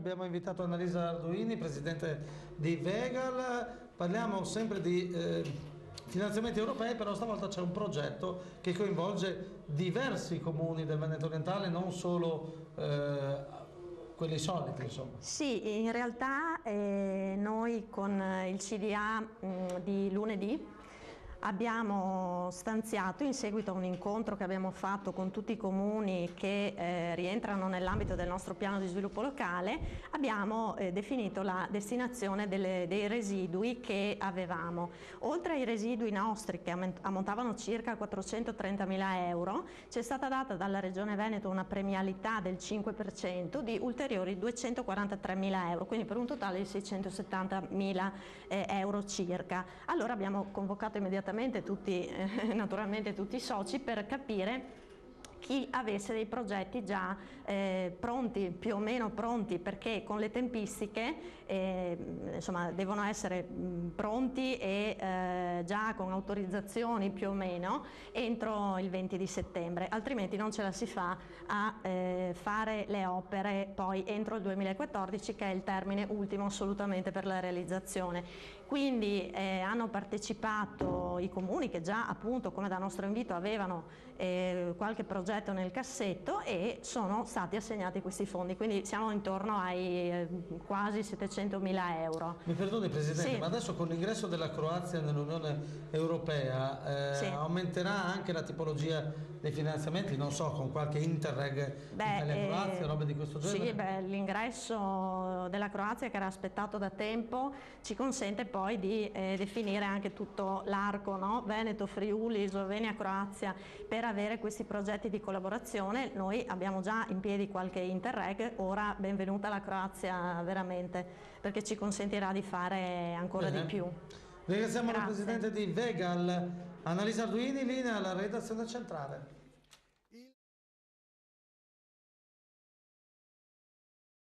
abbiamo invitato Annalisa Arduini, presidente di Vegal. Parliamo sempre di finanziamenti europei, però stavolta c'è un progetto che coinvolge diversi comuni del Veneto orientale, non solo quelli soliti, insomma. Sì, in realtà noi con il CDA di lunedì abbiamo stanziato, in seguito a un incontro che abbiamo fatto con tutti i comuni che rientrano nell'ambito del nostro piano di sviluppo locale, abbiamo definito la destinazione dei residui che avevamo. Oltre ai residui nostri che ammontavano circa 430.000 euro, ci è stata data dalla Regione Veneto una premialità del 5% di ulteriori 243.000 euro, quindi per un totale di 670.000 euro circa. Allora abbiamo convocato immediatamente naturalmente tutti i soci per capire chi avesse dei progetti già pronti, più o meno pronti, perché con le tempistiche insomma, devono essere pronti e già con autorizzazioni più o meno entro il 20 di settembre, altrimenti non ce la si fa a fare le opere poi entro il 2014, che è il termine ultimo assolutamente per la realizzazione. Quindi hanno partecipato i comuni che già appunto, come da nostro invito, avevano qualche progetto nel cassetto e sono stati assegnati questi fondi, quindi siamo intorno ai quasi 700.000 euro. Mi perdoni Presidente, sì. Ma adesso con l'ingresso della Croazia nell'Unione Europea sì. aumenterà anche la tipologia dei finanziamenti, non so, con qualche Interreg Italia-Croazia, robe di questo genere? Sì, l'ingresso della Croazia, che era aspettato da tempo, ci consente poi di definire anche tutto l'arco, no? Veneto, Friuli, Slovenia, Croazia, per avere questi progetti di collaborazione. Noi abbiamo già in piedi qualche Interreg, ora benvenuta la Croazia veramente, perché ci consentirà di fare ancora di più. Ringraziamo la Presidente di Vegal, Annalisa Arduini, linea alla redazione centrale.